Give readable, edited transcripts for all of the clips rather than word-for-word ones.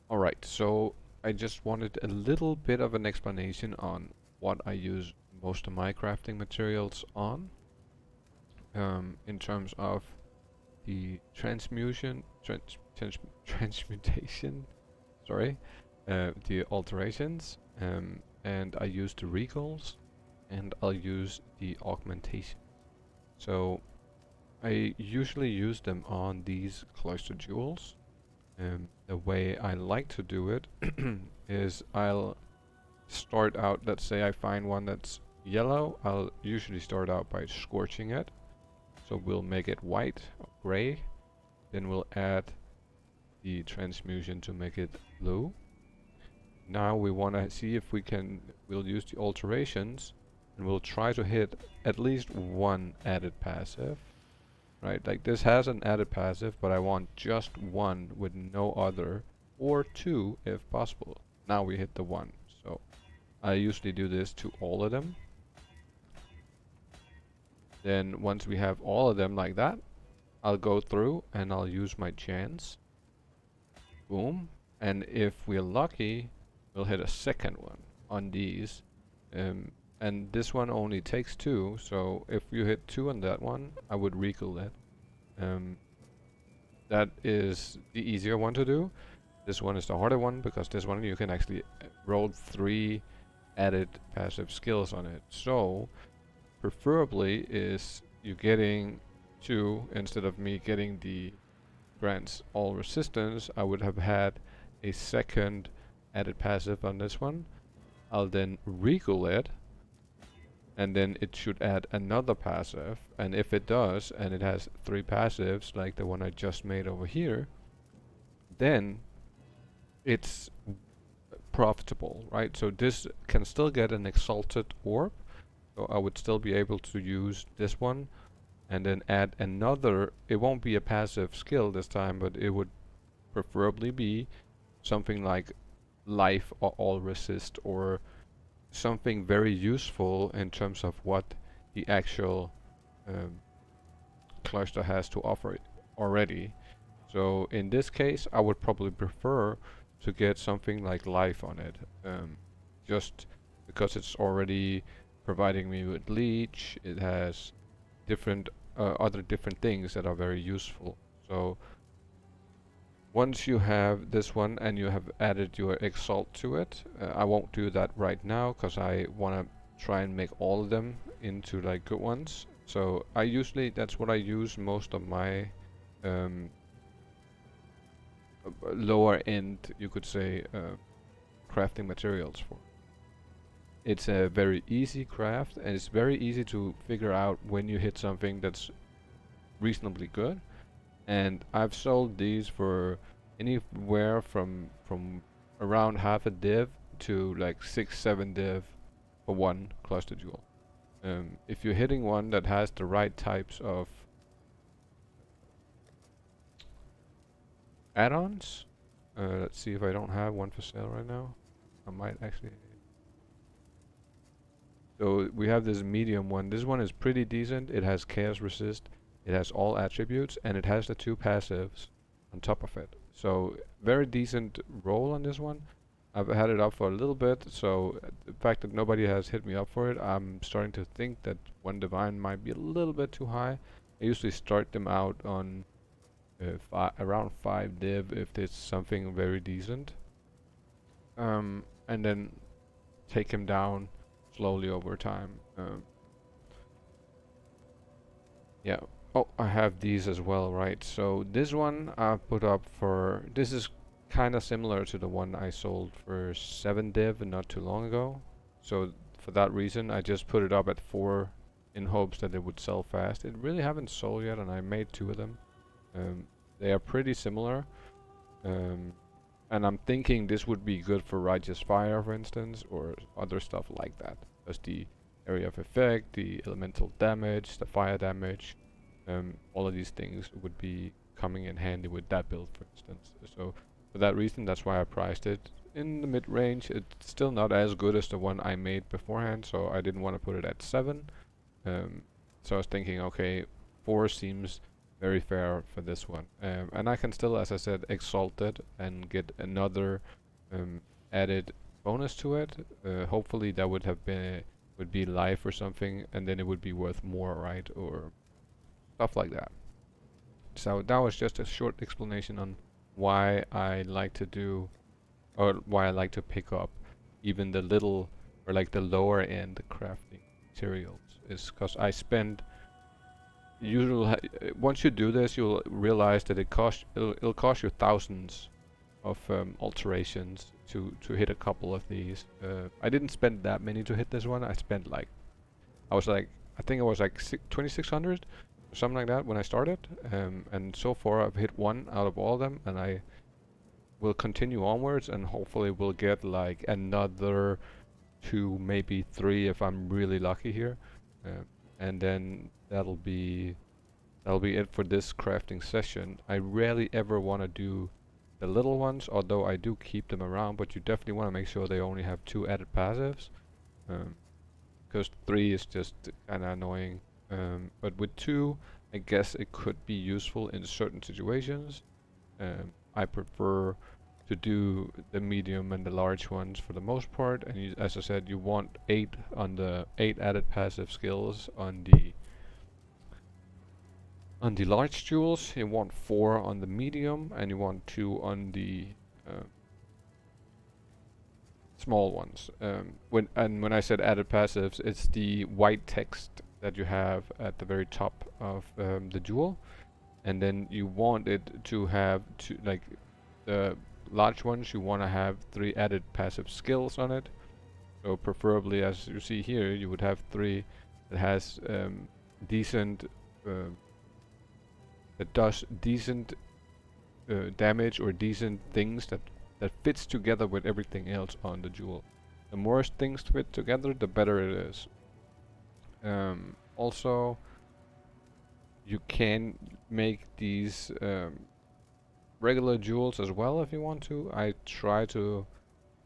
Alright, so I just wanted a little bit of an explanation on what I use most of my crafting materials on, in terms of the transmutation, sorry, the alterations, and I use the recalls, and I'll use the augmentation. So I usually use them on these cloister jewels. The way I like to do it is I'll start out, let's say I find one that's yellow, I'll usually start out by scorching it. So we'll make it white or gray, then we'll add the transmutation to make it blue. Now we want to see if we'll use the alterations and we'll try to hit at least one added passive. Right, like this has an added passive, but I want just one with no other, or two if possible. Now we hit the one, so I usually do this to all of them. Then once we have all of them like that, I'll go through and I'll use my chance. Boom. And if we're lucky, we'll hit a second one on these. And this one only takes two, so if you hit two on that one, I would recall that. That is the easier one to do. This one is the harder one, because this one you can actually roll 3 added passive skills on it. So, preferably is you getting 2 instead of me getting the grants all resistance. I would have had a second added passive on this one. I'll then recall it, and then it should add another passive, and if it does, and it has 3 passives like the one I just made over here, then it's profitable, right? So this can still get an exalted orb, so I would still be able to use this one and then add another. It won't be a passive skill this time, but it would preferably be something like life or all resist, or something very useful in terms of what the actual cluster has to offer already. So in this case, I would probably prefer to get something like life on it, just because it's already providing me with leech. It has different other different things that are very useful. So once you have this one and you have added your exalt to it, I won't do that right now because I want to try and make all of them into like good ones. So I usually, that's what I use most of my lower end, you could say, crafting materials for. It's a very easy craft, and it's very easy to figure out when you hit something that's reasonably good. And I've sold these for anywhere from around half a div to like 6-7 div for one cluster jewel. If you're hitting one that has the right types of add-ons, let's see if I don't have one for sale right now. I might actually. So we have this medium one. This one is pretty decent. It has chaos resist. It has all attributes, and it has the 2 passives on top of it. So very decent roll on this one. I've had it up for a little bit, so the fact that nobody has hit me up for it, I'm starting to think that 1 divine might be a little bit too high. I usually start them out on around 5 div if there's something very decent, and then take him down slowly over time. Yeah. Oh, I have these as well, right? So this one I put up for, this is kind of similar to the one I sold for 7 div not too long ago. So for that reason, I just put it up at 4 in hopes that it would sell fast. It really haven't sold yet, and I made 2 of them. They are pretty similar. And I'm thinking this would be good for Righteous Fire, for instance, or other stuff like that. As the area of effect, the elemental damage, the fire damage, all of these things would be coming in handy with that build, for instance. So for that reason, that's why I priced it in the mid-range. It's still not as good as the one I made beforehand, so I didn't want to put it at 7. So I was thinking, okay, 4 seems very fair for this one. And I can still, as I said, exalt it and get another added bonus to it. Hopefully that would be life or something, and then it would be worth more, right? Or stuff like that. So that was just a short explanation on why I like to do, or why I like to pick up even the little, or like the lower end crafting materials, is because I spend usually once you do this, you'll realize that it'll cost you thousands of alterations to hit a couple of these. I didn't spend that many to hit this one. I spent like I think it was like 2600 or something like that when I started. And so far I've hit one out of all of them, and I will continue onwards, and hopefully we'll get like another two, maybe three if I'm really lucky here. And then that'll be it for this crafting session. I rarely ever want to do the little ones, although I do keep them around, but you definitely want to make sure they only have 2 added passives, because 3 is just kind of annoying. But with 2, I guess it could be useful in certain situations. I prefer to do the medium and the large ones for the most part, and as I said, you want 8 on the 8 added passive skills on the large jewels. You want 4 on the medium, and you want 2 on the small ones. When I said added passives, it's the white text that you have at the very top of the jewel, and then you want it to have like the large ones. You want to have 3 added passive skills on it. So preferably, as you see here, you would have 3 that has decent that does decent damage, or decent things that fits together with everything else on the jewel. The more things fit together, the better it is. Also, you can make these regular jewels as well if you want to. I try to,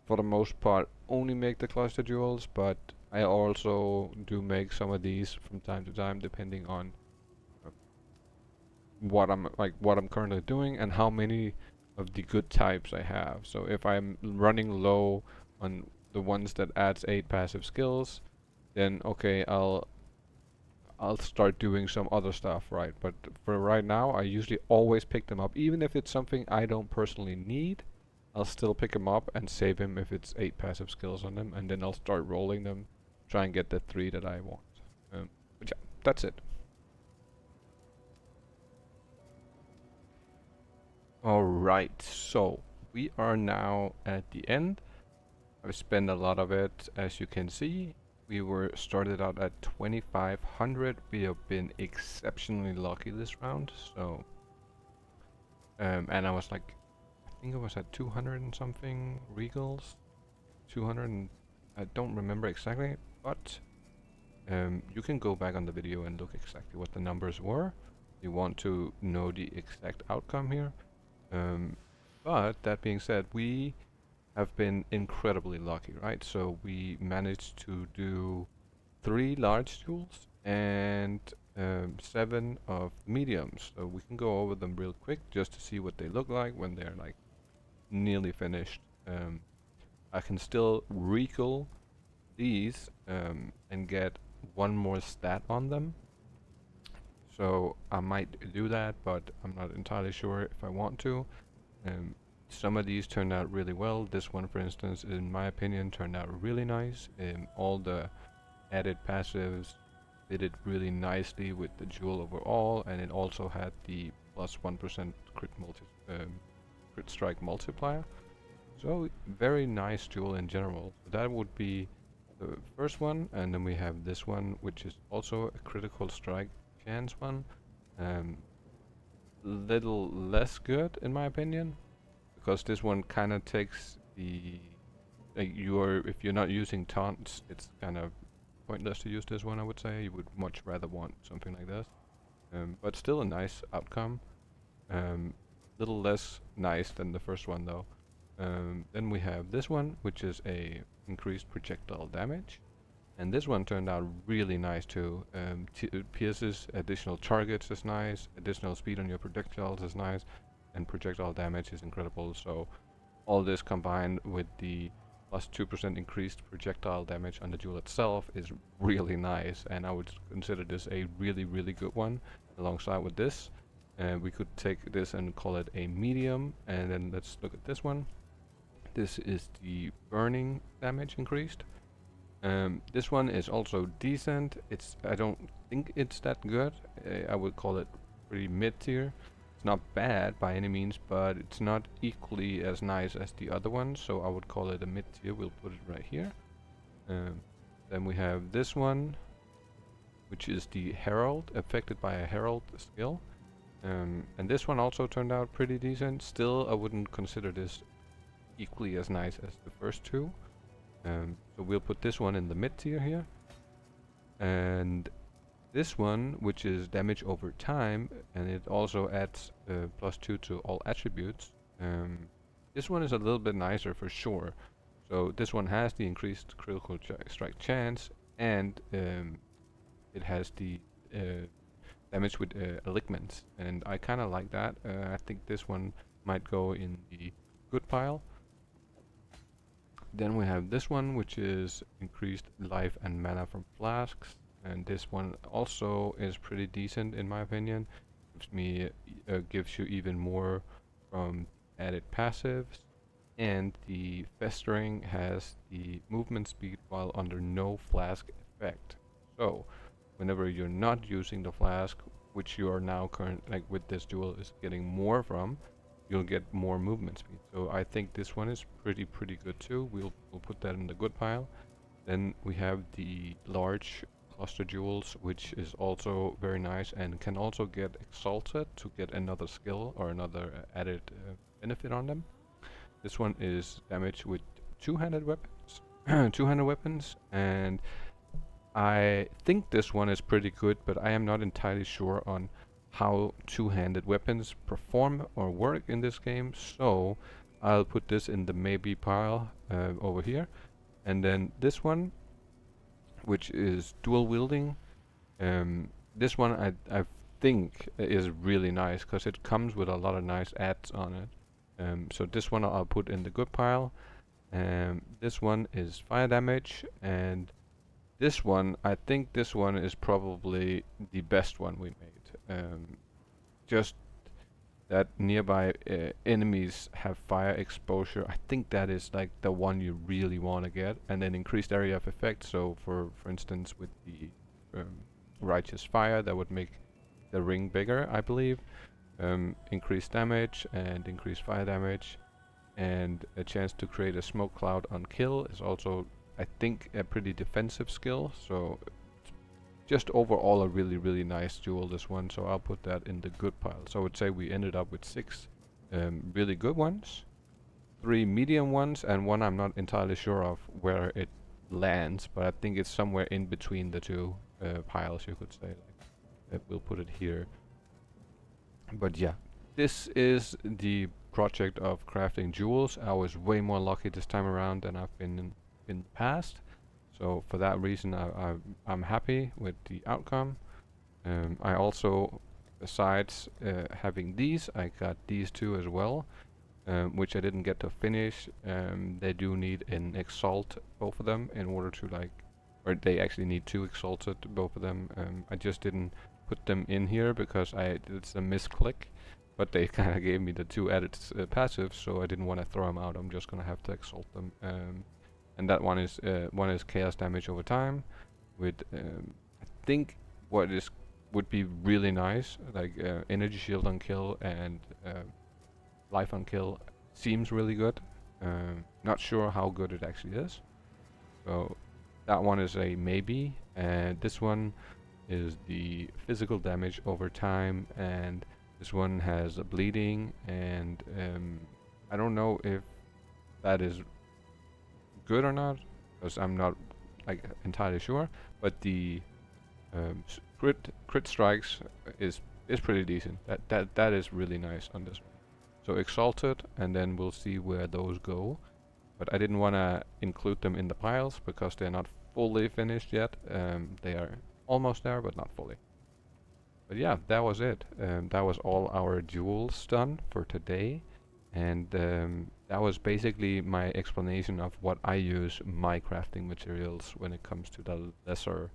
for the most part, only make the cluster jewels, but I also do make some of these from time to time, depending on what I'm currently doing and how many of the good types I have. So if I'm running low on the ones that adds 8 passive skills, then okay, I'll start doing some other stuff, right? But for right now, I usually always pick them up, even if it's something I don't personally need. I'll still pick them up and save him if it's 8 passive skills on them, and then I'll start rolling them, try and get the 3 that I want. But yeah, that's it. Alright, so we are now at the end. I've spent a lot of it, as you can see. We were started out at 2500. We have been exceptionally lucky this round, so and I was like, I think I was at 200 and something regals, 200 and I don't remember exactly, but you can go back on the video and look exactly what the numbers were. You want to know the exact outcome here. But that being said, we have been incredibly lucky, right? So we managed to do 3 large jewels and 7 of mediums. So we can go over them real quick just to see what they look like when they're like nearly finished. I can still recall these and get 1 more stat on them. So I might do that, but I'm not entirely sure if I want to. Some of these turned out really well. This one, for instance, in my opinion, turned out really nice. All the added passives fitted really nicely with the jewel overall, and it also had the plus 1% crit strike multiplier. So very nice jewel in general. So that would be the first one, and then we have this one, which is also a critical strike chance one. Little less good in my opinion, because this one kind of takes the if you're not using taunts, it's kind of pointless to use this one. I would say you would much rather want something like this, but still a nice outcome. Little less nice than the first one though. Then we have this one, which is a increased projectile damage, And this one turned out really nice too. Pierces additional targets is nice, additional speed on your projectiles is nice, and projectile damage is incredible. So all this combined with the plus 2% increased projectile damage on the jewel itself is really nice, and I would consider this a really, really good one. Alongside with this, we could take this and call it a medium, and then let's look at this one. This is the burning damage increased. This one is also decent. I don't think it's that good. I would call it pretty mid-tier. It's not bad by any means, but it's not equally as nice as the other one, so I would call it a mid-tier. We'll put it right here. Then we have this one, which is the Herald, affected by a Herald skill. And this one also turned out pretty decent. Still, I wouldn't consider this equally as nice as the first two. So we'll put this one in the mid tier here. And this one, which is damage over time, and it also adds +2 to all attributes. This one is a little bit nicer for sure. So this one has the increased critical strike chance, and it has the damage with alignments, and I kind of like that. I think this one might go in the good pile. Then we have this one, which is increased life and mana from flasks, and this one also is pretty decent in my opinion. Gives you even more from added passives, and the festering has the movement speed while under no flask effect. So whenever you're not using the flask, which you are now with this duel is getting more from, you'll get more movement speed. So I think this one is pretty good too. We'll put that in the good pile. Then we have the large cluster jewels, which is also very nice and can also get exalted to get another skill or another added benefit on them. This one is damage with two-handed weapons, two-handed weapons, and I think this one is pretty good, but I am not entirely sure on how two-handed weapons perform or work in this game, so I'll put this in the maybe pile over here. And then this one, which is dual wielding, this one I think is really nice because it comes with a lot of nice adds on it. So this one I'll put in the good pile. This one is fire damage, and this one, I think this one is probably the best one we made. Just that nearby enemies have fire exposure. I think that is like the one you really want to get. And then increased area of effect. So for instance, with the righteous fire, that would make the ring bigger, I believe. Increased damage and increased fire damage, and a chance to create a smoke cloud on kill is also, I think, a pretty defensive skill. So just overall a really nice duel, this one. So I'll put that in the good pile. So I would say we ended up with 6 really good ones, 3 medium ones, and one I'm not entirely sure of where it lands, but I think it's somewhere in between the two piles, you could say. We'll put it here. But yeah, this is the project of crafting jewels. I was way more lucky this time around than I've been in the past. So for that reason, I'm happy with the outcome. I also, besides having these, I got these two as well, which I didn't get to finish. They do need an exalt, both of them, in order to or they actually need 2 exalted, both of them. I just didn't put them in here because it's a misclick, but they kind of gave me the 2 added passives, so I didn't want to throw them out. I'm just gonna have to exalt them. And that one is chaos damage over time, with I think would be really nice, like energy shield on kill and life on kill seems really good. Not sure how good it actually is. So that one is a maybe, and this one is the physical damage over time, and this one has a bleeding, and I don't know if that is good or not, because I'm not entirely sure, but the crit strikes is pretty decent. That is really nice on this one. So exalted, and then we'll see where those go. But I didn't want to include them in the piles because they're not fully finished yet. They are almost there, but not fully. But yeah, that was it. That was all our jewels done for today. And that was basically my explanation of what I use my crafting materials when it comes to the lesser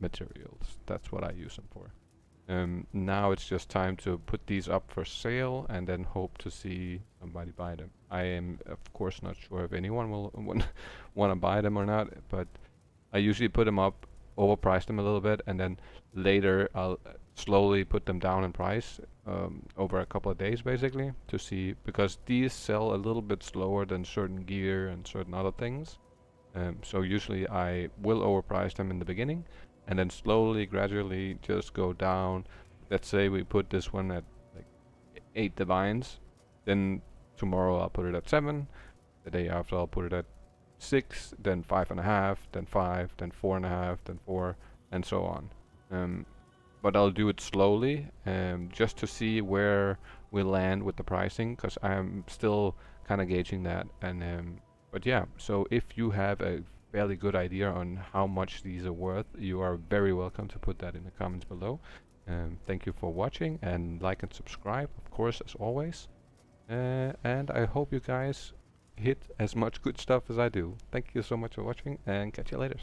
materials. That's what I use them for. Now it's just time to put these up for sale and then hope to see somebody buy them. I am of course not sure if anyone will want to buy them or not, but I usually put them up, overprice them a little bit, and then later I'll slowly put them down in price over a couple of days basically to see, because these sell a little bit slower than certain gear and certain other things. So usually I will overprice them in the beginning and then slowly, gradually just go down. Let's say we put this one at like 8 divines, then tomorrow I'll put it at 7, the day after I'll put it at 6, then 5.5, then 5, then 4.5, then 4, and so on. But I'll do it slowly, just to see where we land with the pricing, because I'm still kind of gauging that. And but yeah, so if you have a fairly good idea on how much these are worth, you are very welcome to put that in the comments below. Thank you for watching, and like and subscribe, of course, as always. And I hope you guys hit as much good stuff as I do. Thank you so much for watching, and catch you later.